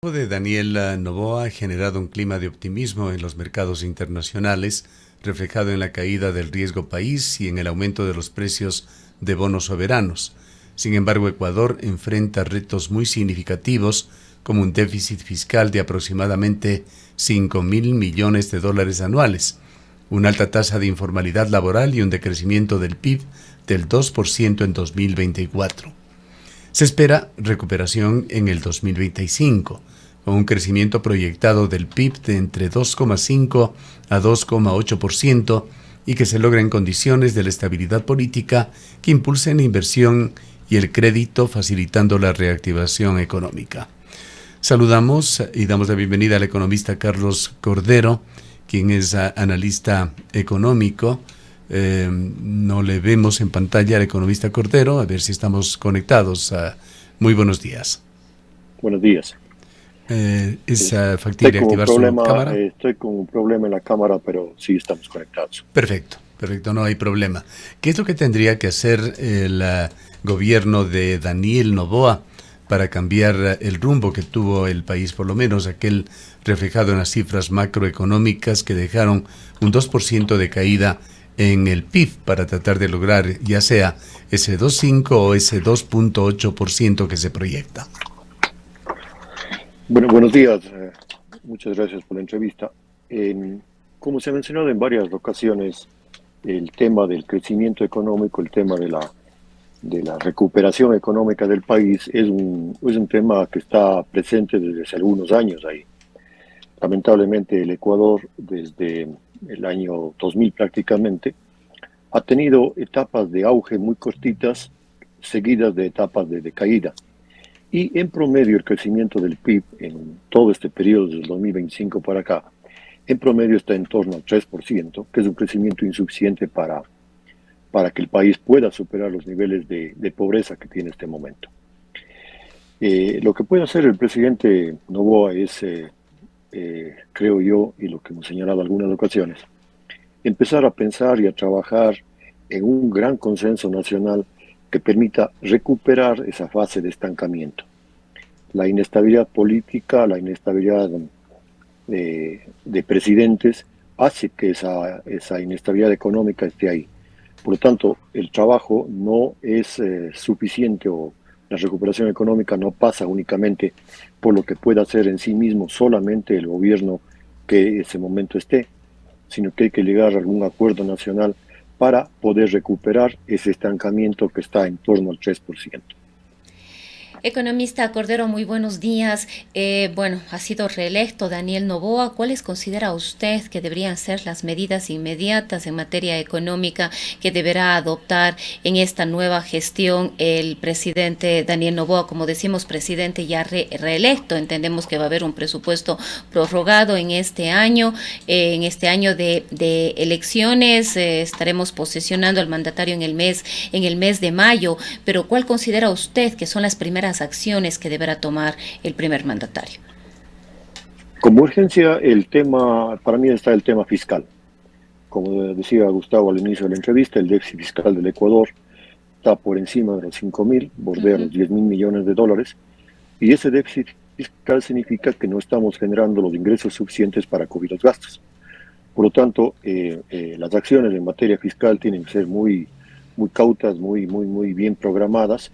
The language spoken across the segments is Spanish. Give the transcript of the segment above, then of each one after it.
De Daniel Noboa ha generado un clima de optimismo en los mercados internacionales, reflejado en la caída del riesgo país y en el aumento de los precios de bonos soberanos. Sin embargo, Ecuador enfrenta retos muy significativos, como un déficit fiscal de aproximadamente 5.000 millones de dólares anuales, una alta tasa de informalidad laboral y un decrecimiento del PIB del 2% en 2024. Se espera recuperación en el 2025, con un crecimiento proyectado del PIB de entre 2,5 a 2,8% y que se logre en condiciones de la estabilidad política que impulsen la inversión y el crédito, facilitando la reactivación económica. Saludamos y damos la bienvenida al economista Carlos Cordero, quien es analista económico. No le vemos en pantalla al economista Cordero, a ver si estamos conectados. Muy buenos días. Buenos días. ¿Es factible activar su cámara? Estoy con un problema en la cámara, pero sí estamos conectados. Perfecto, no hay problema. ¿Qué es lo que tendría que hacer el gobierno de Daniel Noboa para cambiar el rumbo que tuvo el país, por lo menos aquel reflejado en las cifras macroeconómicas que dejaron un 2% de caída en el PIB, para tratar de lograr ya sea ese 2,5 o ese 2,8% que se proyecta? Bueno, buenos días. Muchas gracias por la entrevista. Como se ha mencionado en varias ocasiones, el tema del crecimiento económico, el tema de la recuperación económica del país es un tema que está presente desde hace algunos años ahí. Lamentablemente el Ecuador, desde el año 2000 prácticamente, ha tenido etapas de auge muy cortitas, seguidas de etapas de decaída. Y en promedio el crecimiento del PIB en todo este periodo, desde el 2025 para acá, en promedio está en torno al 3%, que es un crecimiento insuficiente para que el país pueda superar los niveles de pobreza que tiene en este momento. Lo que puede hacer el presidente Noboa es, creo yo, y lo que hemos señalado en algunas ocasiones, empezar a pensar y a trabajar en un gran consenso nacional que permita recuperar esa fase de estancamiento. La inestabilidad política, la inestabilidad de presidentes hace que esa inestabilidad económica esté ahí. Por lo tanto, el trabajo no es suficiente, o la recuperación económica no pasa únicamente por lo que pueda hacer en sí mismo solamente el gobierno que en ese momento esté, sino que hay que llegar a algún acuerdo nacional para poder recuperar ese estancamiento que está en torno al 3%. Economista Cordero, muy buenos días. Ha sido reelecto Daniel Noboa. ¿Cuáles considera usted que deberían ser las medidas inmediatas en materia económica que deberá adoptar en esta nueva gestión el presidente Daniel Noboa? Como decimos, presidente ya reelecto. Entendemos que va a haber un presupuesto prorrogado en este año. De elecciones. Estaremos posesionando al mandatario en el mes de mayo. Pero ¿cuál considera usted que son las primeras acciones que deberá tomar el primer mandatario? Como urgencia, para mí está el tema fiscal. Como decía Gustavo al inicio de la entrevista, el déficit fiscal del Ecuador está por encima de los 5.000, bordea los 10.000 millones de dólares, y ese déficit fiscal significa que no estamos generando los ingresos suficientes para cubrir los gastos. Por lo tanto, las acciones en materia fiscal tienen que ser muy cautas, muy bien programadas,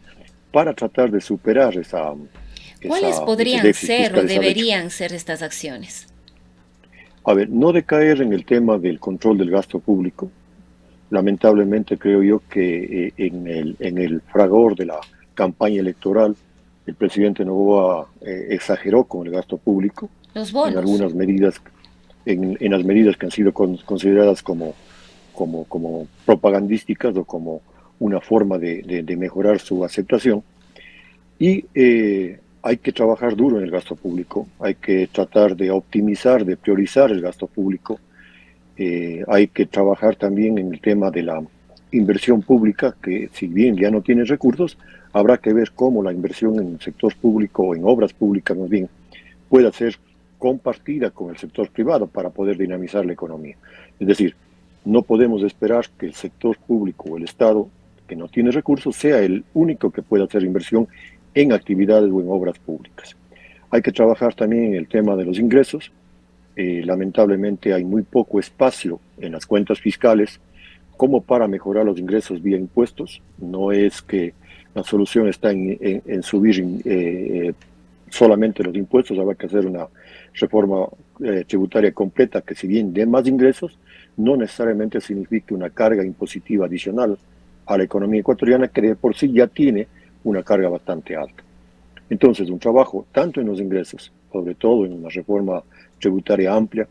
para tratar de superar ¿Cuáles ese podrían déficit ser o fiscal, esa brecha. deberían ser estas acciones? A ver, no decaer en el tema del control del gasto público. Lamentablemente creo yo que en el fragor de la campaña electoral, el presidente Noboa exageró con el gasto público Los en bonos. algunas medidas, en las medidas que han sido consideradas como propagandísticas, o como una forma de mejorar su aceptación. Y hay que trabajar duro en el gasto público, hay que tratar de optimizar, de priorizar el gasto público. Hay que trabajar también en el tema de la inversión pública, que si bien ya no tiene recursos, habrá que ver cómo la inversión en el sector público, o en obras públicas más bien, pueda ser compartida con el sector privado para poder dinamizar la economía. Es decir, no podemos esperar que el sector público o el Estado, que no tiene recursos, sea el único que pueda hacer inversión en actividades o en obras públicas. Hay que trabajar también en el tema de los ingresos. Lamentablemente hay muy poco espacio en las cuentas fiscales como para mejorar los ingresos vía impuestos. No es que la solución está en subir solamente los impuestos, habrá que hacer una reforma tributaria completa que, si bien dé más ingresos, no necesariamente signifique una carga impositiva adicional a la economía ecuatoriana, que de por sí ya tiene una carga bastante alta. Entonces, un trabajo tanto en los ingresos, sobre todo en una reforma tributaria amplia,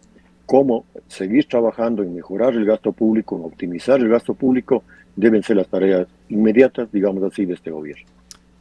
como seguir trabajando en mejorar el gasto público, en optimizar el gasto público, deben ser las tareas inmediatas, digamos así, de este gobierno.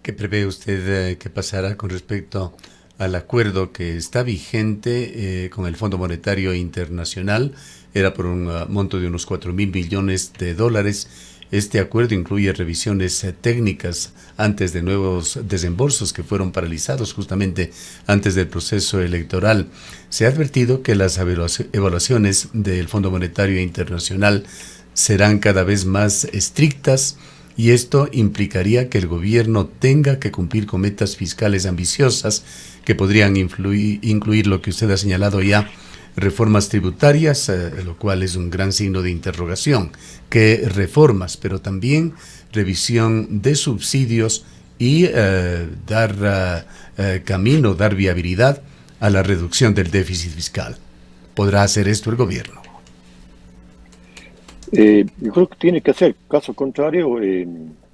¿Qué prevé usted que pasará con respecto al acuerdo que está vigente con el Fondo Monetario Internacional? Era por un monto de unos 4.000 millones de dólares. Este acuerdo incluye revisiones técnicas antes de nuevos desembolsos que fueron paralizados justamente antes del proceso electoral. Se ha advertido que las evaluaciones del Fondo Monetario Internacional serán cada vez más estrictas, y esto implicaría que el gobierno tenga que cumplir con metas fiscales ambiciosas que podrían incluir lo que usted ha señalado ya, reformas tributarias, lo cual es un gran signo de interrogación. ¿Qué reformas? Pero también revisión de subsidios y dar camino, dar viabilidad a la reducción del déficit fiscal. ¿Podrá hacer esto el gobierno? Yo creo que tiene que hacer, caso contrario,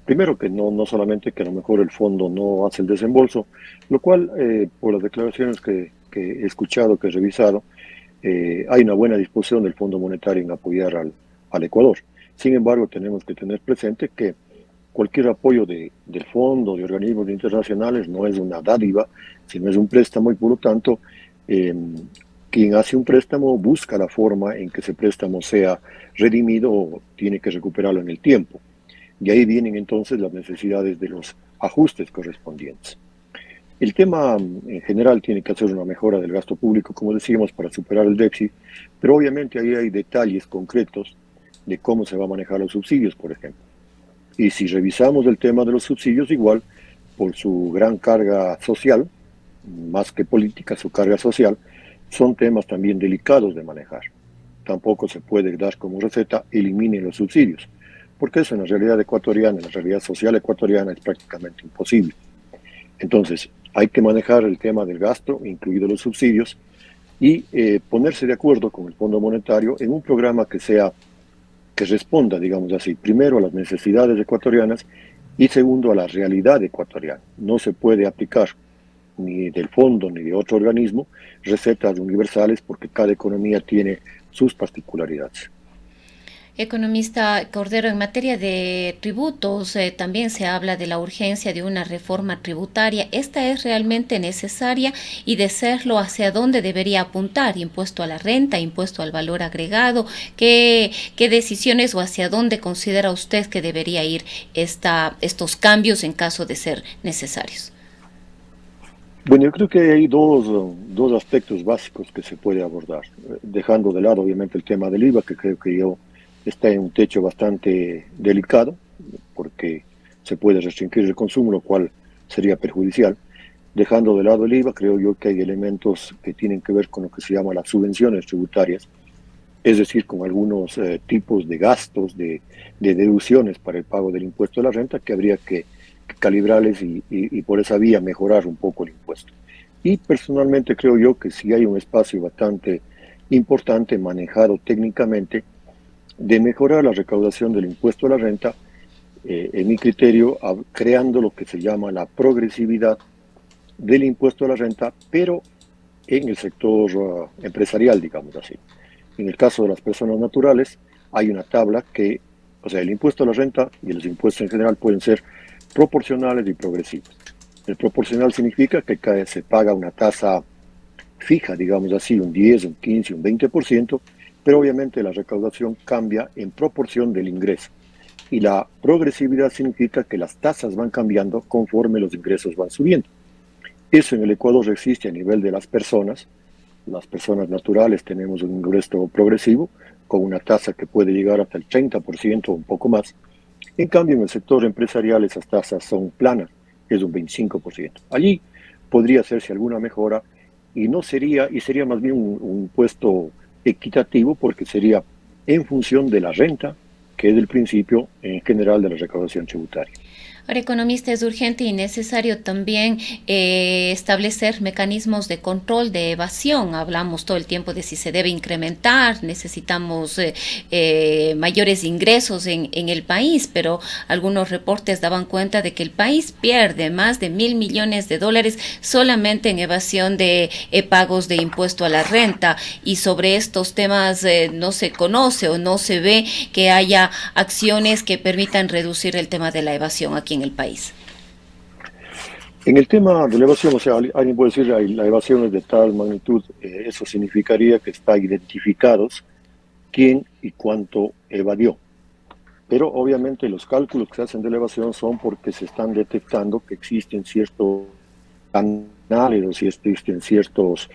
primero que no solamente que a lo mejor el fondo no hace el desembolso, lo cual, por las declaraciones que he escuchado, que he revisado, hay una buena disposición del Fondo Monetario en apoyar al Ecuador. Sin embargo, tenemos que tener presente que cualquier apoyo del fondo, de organismos internacionales, no es una dádiva, sino es un préstamo, y por lo tanto, quien hace un préstamo busca la forma en que ese préstamo sea redimido o tiene que recuperarlo en el tiempo. Y ahí vienen entonces las necesidades de los ajustes correspondientes. El tema en general tiene que hacer una mejora del gasto público, como decíamos, para superar el déficit, pero obviamente ahí hay detalles concretos de cómo se va a manejar los subsidios, por ejemplo. Y si revisamos el tema de los subsidios, igual, por su gran carga social, más que política, su carga social, son temas también delicados de manejar. Tampoco se puede dar como receta, eliminen los subsidios, porque eso en la realidad ecuatoriana, en la realidad social ecuatoriana, es prácticamente imposible. Entonces, hay que manejar el tema del gasto, incluidos los subsidios, y ponerse de acuerdo con el Fondo Monetario en un programa que responda, digamos así, primero a las necesidades ecuatorianas y segundo a la realidad ecuatoriana. No se puede aplicar ni del fondo ni de otro organismo recetas universales, porque cada economía tiene sus particularidades. Economista Cordero, en materia de tributos, también se habla de la urgencia de una reforma tributaria. ¿Esta es realmente necesaria? Y de serlo, ¿hacia dónde debería apuntar? ¿Impuesto a la renta, impuesto al valor agregado? ¿Qué decisiones o hacia dónde considera usted que debería ir estos cambios en caso de ser necesarios? Bueno, yo creo que hay dos aspectos básicos que se puede abordar, dejando de lado obviamente el tema del IVA, que creo que está en un techo bastante delicado, porque se puede restringir el consumo, lo cual sería perjudicial. Dejando de lado el IVA, creo yo que hay elementos que tienen que ver con lo que se llama las subvenciones tributarias, es decir, con algunos tipos de gastos, de deducciones para el pago del impuesto a la renta, que habría que calibrarles y por esa vía mejorar un poco el impuesto. Y personalmente creo yo que sí hay un espacio bastante importante manejado técnicamente de mejorar la recaudación del impuesto a la renta, en mi criterio, creando lo que se llama la progresividad del impuesto a la renta, pero en el sector empresarial, digamos así. En el caso de las personas naturales, hay una tabla que, o sea, el impuesto a la renta y los impuestos en general pueden ser proporcionales y progresivos. El proporcional significa que se paga una tasa fija, digamos así, un 10, un 15, un 20%, pero obviamente la recaudación cambia en proporción del ingreso. Y la progresividad significa que las tasas van cambiando conforme los ingresos van subiendo. Eso en el Ecuador existe a nivel de las personas. Las personas naturales tenemos un ingreso progresivo con una tasa que puede llegar hasta el 30% o un poco más. En cambio, en el sector empresarial esas tasas son planas, es un 25%. Allí podría hacerse alguna mejora y no sería, y sería más bien un impuesto equitativo porque sería en función de la renta, que es el principio en general de la recaudación tributaria. Ahora, economista, es urgente y necesario también establecer mecanismos de control de evasión. Hablamos todo el tiempo de si se debe incrementar, necesitamos mayores ingresos en el país, pero algunos reportes daban cuenta de que el país pierde más de 1.000 millones de dólares solamente en evasión de pagos de impuesto a la renta, y sobre estos temas no se conoce o no se ve que haya acciones que permitan reducir el tema de la evasión aquí en el país. En el tema de la evasión, o sea, alguien puede decir la evasión es de tal magnitud, eso significaría que está identificados quién y cuánto evadió. Pero obviamente los cálculos que se hacen de la evasión son porque se están detectando que existen ciertos canales o si existen ciertos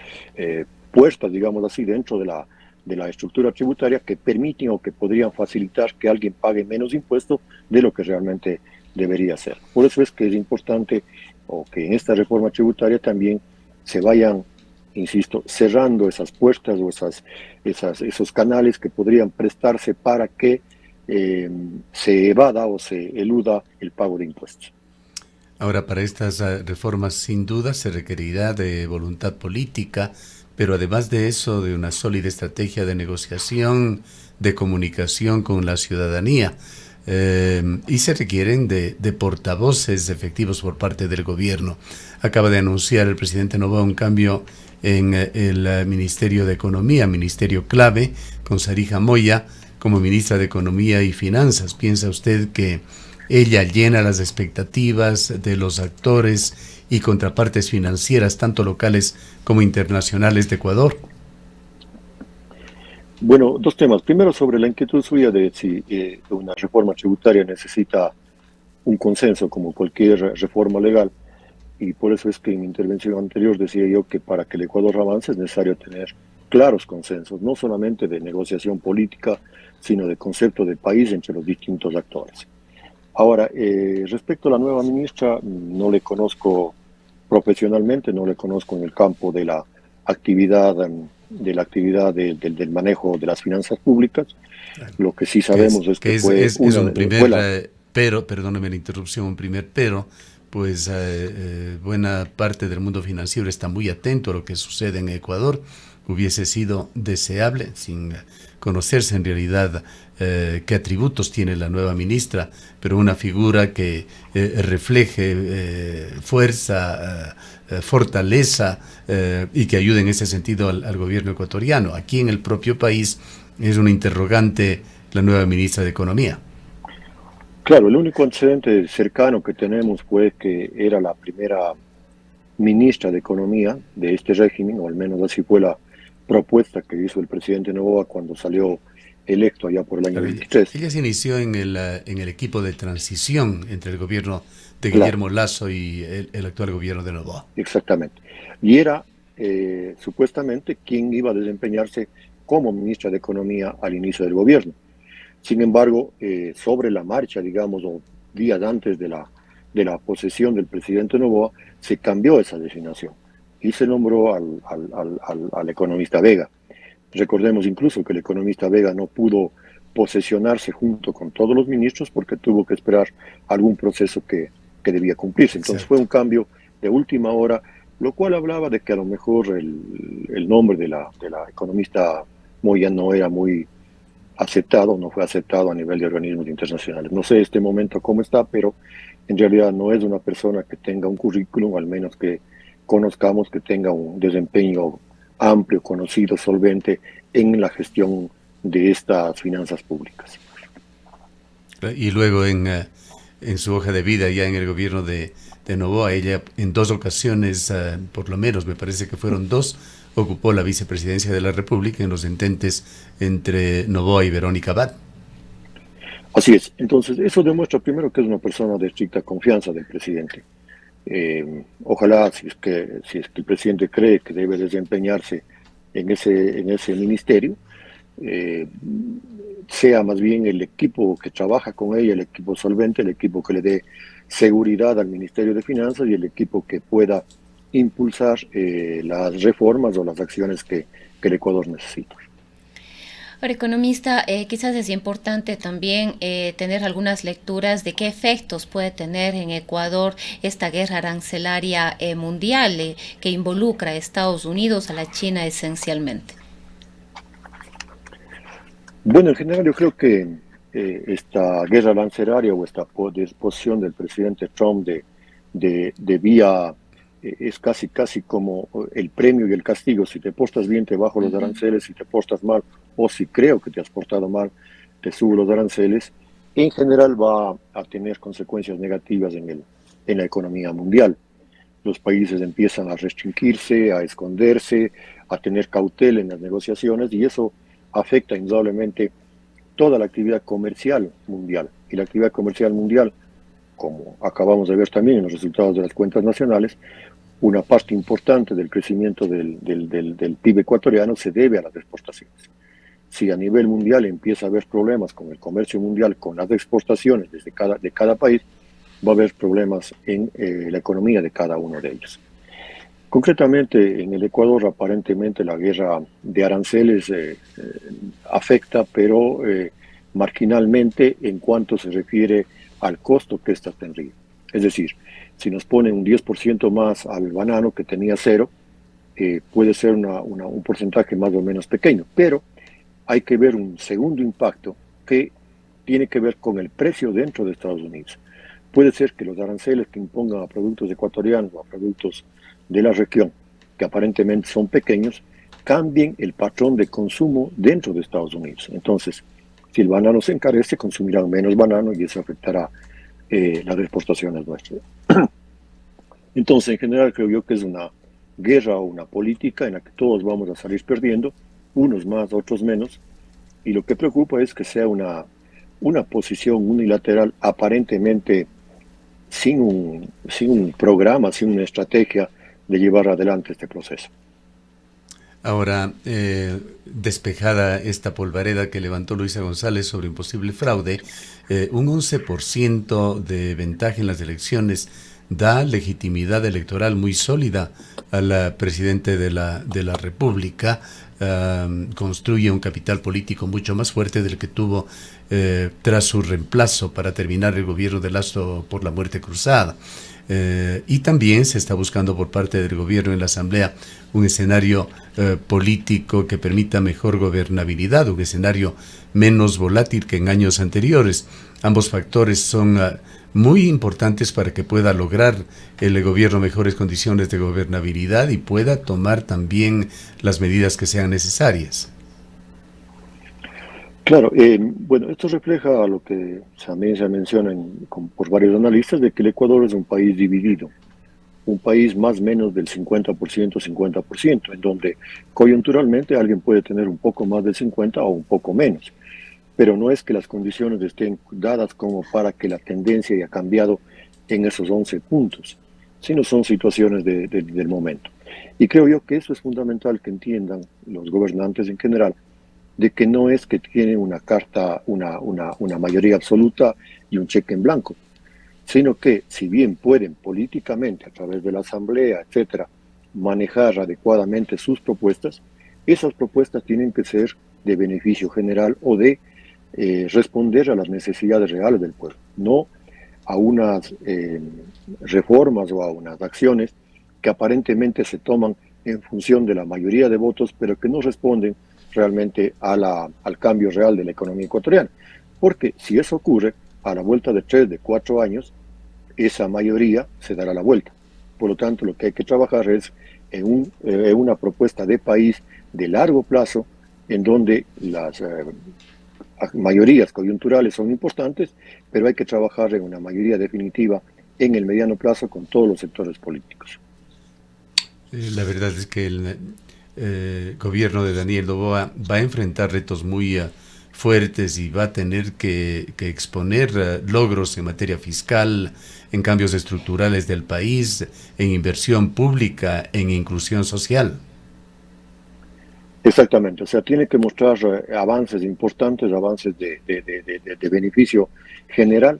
puestos, digamos así, dentro de la estructura tributaria que permiten o que podrían facilitar que alguien pague menos impuestos de lo que realmente debería ser. Por eso es que es importante o que en esta reforma tributaria también se vayan, insisto, cerrando esas puertas o esos canales que podrían prestarse para que se evada o se eluda el pago de impuestos. Ahora, para estas reformas sin duda se requerirá de voluntad política, pero además de eso, de una sólida estrategia de negociación, de comunicación con la ciudadanía. Y se requieren de portavoces efectivos por parte del gobierno. Acaba de anunciar el presidente Noboa un cambio en el Ministerio de Economía, ministerio clave, con Sarija Moya como ministra de Economía y Finanzas. ¿Piensa usted que ella llena las expectativas de los actores y contrapartes financieras, tanto locales como internacionales de Ecuador? Bueno, dos temas. Primero, sobre la inquietud suya de si una reforma tributaria necesita un consenso como cualquier reforma legal, y por eso es que en mi intervención anterior decía yo que para que el Ecuador avance es necesario tener claros consensos, no solamente de negociación política, sino de concepto de país entre los distintos actores. Ahora, respecto a la nueva ministra, no le conozco profesionalmente, no le conozco en el campo de la actividad del manejo de las finanzas públicas. Lo que sí sabemos es que fue es un primer pero, perdóneme la interrupción, un primer pero, pues buena parte del mundo financiero está muy atento a lo que sucede en Ecuador. Hubiese sido deseable, sin conocerse en realidad qué atributos tiene la nueva ministra, pero una figura que refleje fuerza, fortaleza y que ayude en ese sentido al gobierno ecuatoriano. Aquí en el propio país es una interrogante la nueva ministra de Economía. Claro, el único antecedente cercano que tenemos fue que era la primera ministra de Economía de este régimen, o al menos así fue la propuesta que hizo el presidente Noboa cuando salió electo allá por el año 23. Ella se inició en el equipo de transición entre el gobierno de Claro. Guillermo Lasso y el actual gobierno de Noboa. Exactamente. Y era supuestamente quien iba a desempeñarse como ministra de Economía al inicio del gobierno. Sin embargo, sobre la marcha, digamos, o días antes de la posesión del presidente Noboa, se cambió esa designación y se nombró al economista Vega. Recordemos incluso que el economista Vega no pudo posesionarse junto con todos los ministros porque tuvo que esperar algún proceso que debía cumplirse. Entonces fue un cambio de última hora, lo cual hablaba de que a lo mejor el nombre de la economista Moya no era muy aceptado, no fue aceptado a nivel de organismos internacionales. No sé este momento cómo está, pero en realidad no es una persona que tenga un currículum, al menos que conozcamos, que tenga un desempeño amplio, conocido, solvente en la gestión de estas finanzas públicas. Y luego en su hoja de vida ya en el gobierno de Noboa, ella en 2 ocasiones, por lo menos me parece que fueron 2, ocupó la vicepresidencia de la República en los ententes entre Noboa y Verónica Abad. Así es. Entonces, eso demuestra primero que es una persona de estricta confianza del presidente. Ojalá, si es que el presidente cree que debe desempeñarse en ese ministerio, sea más bien el equipo que trabaja con ella, el equipo solvente, el equipo que le dé seguridad al Ministerio de Finanzas y el equipo que pueda impulsar las reformas o las acciones que el Ecuador necesita. Ahora, economista, quizás es importante también tener algunas lecturas de qué efectos puede tener en Ecuador esta guerra arancelaria mundial que involucra a Estados Unidos, a la China esencialmente. Bueno, en general yo creo que esta guerra arancelaria o esta disposición del presidente Trump de vía es casi como el premio y el castigo. Si te portas bien, te bajo los aranceles; si te portas mal, o si creo que te has portado mal, te subo los aranceles. En general va a tener consecuencias negativas en la economía mundial. Los países empiezan a restringirse, a esconderse, a tener cautela en las negociaciones, y eso afecta indudablemente toda la actividad comercial mundial. Y la actividad comercial mundial, como acabamos de ver también en los resultados de las cuentas nacionales, una parte importante del crecimiento del PIB ecuatoriano se debe a las exportaciones. Si a nivel mundial empieza a haber problemas con el comercio mundial, con las exportaciones de cada país, va a haber problemas en la economía de cada uno de ellos. Concretamente, en el Ecuador, aparentemente la guerra de aranceles afecta, pero marginalmente en cuanto se refiere al costo que ésta tendría. Es decir, si nos ponen un 10% más al banano que tenía cero, puede ser un porcentaje más o menos pequeño, pero hay que ver un segundo impacto que tiene que ver con el precio dentro de Estados Unidos. Puede ser que los aranceles que impongan a productos ecuatorianos o a productos de la región, que aparentemente son pequeños, cambien el patrón de consumo dentro de Estados Unidos. Entonces, si el banano se encarece, consumirán menos banano y eso afectará las exportaciones nuestras. Entonces, en general, creo yo que es una guerra o una política en la que todos vamos a salir perdiendo, unos más, otros menos, y lo que preocupa es que sea una posición unilateral, aparentemente sin un programa, sin una estrategia de llevar adelante este proceso. Ahora, despejada esta polvareda que levantó Luisa González sobre un posible fraude, un 11% de ventaja en las elecciones da legitimidad electoral muy sólida al presidente de la República, construye un capital político mucho más fuerte del que tuvo tras su reemplazo para terminar el gobierno de Lazo por la muerte cruzada. Y también se está buscando por parte del gobierno en la Asamblea un escenario político que permita mejor gobernabilidad, un escenario menos volátil que en años anteriores. Ambos factores son muy importantes para que pueda lograr el gobierno mejores condiciones de gobernabilidad y pueda tomar también las medidas que sean necesarias. Claro, bueno, esto refleja lo que también se menciona por varios analistas, de que el Ecuador es un país dividido, un país más o menos del 50%, 50%, en donde coyunturalmente alguien puede tener un poco más del 50 o un poco menos, pero no es que las condiciones estén dadas como para que la tendencia haya cambiado en esos 11 puntos, sino son situaciones del momento. Y creo yo que eso es fundamental que entiendan los gobernantes en general, de que no es que tienen una carta, una mayoría absoluta y un cheque en blanco, sino que si bien pueden políticamente, a través de la Asamblea, etcétera, manejar adecuadamente sus propuestas, esas propuestas tienen que ser de beneficio general o de responder a las necesidades reales del pueblo, no a unas reformas o a unas acciones que aparentemente se toman en función de la mayoría de votos, pero que no responden realmente al cambio real de la economía ecuatoriana. Porque si eso ocurre, a la vuelta de 3, de 4 años, esa mayoría se dará la vuelta. Por lo tanto, lo que hay que trabajar es en una propuesta de país de largo plazo, en donde las mayorías coyunturales son importantes, pero hay que trabajar en una mayoría definitiva en el mediano plazo con todos los sectores políticos. La verdad es que el gobierno de Daniel Noboa va a enfrentar retos muy fuertes y va a tener que exponer logros en materia fiscal, en cambios estructurales del país, en inversión pública, en inclusión social. Exactamente, o sea, tiene que mostrar avances importantes, avances de beneficio general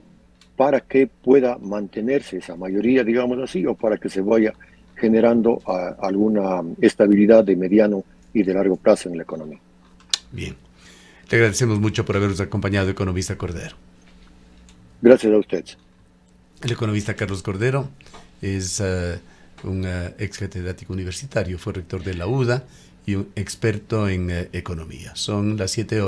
para que pueda mantenerse esa mayoría, digamos así, o para que se vaya generando alguna estabilidad de mediano y de largo plazo en la economía. Bien. Le agradecemos mucho por habernos acompañado, economista Cordero. Gracias a ustedes. El economista Carlos Cordero es un ex catedrático universitario, fue rector de la UDA y un experto en economía. Son las 7 horas.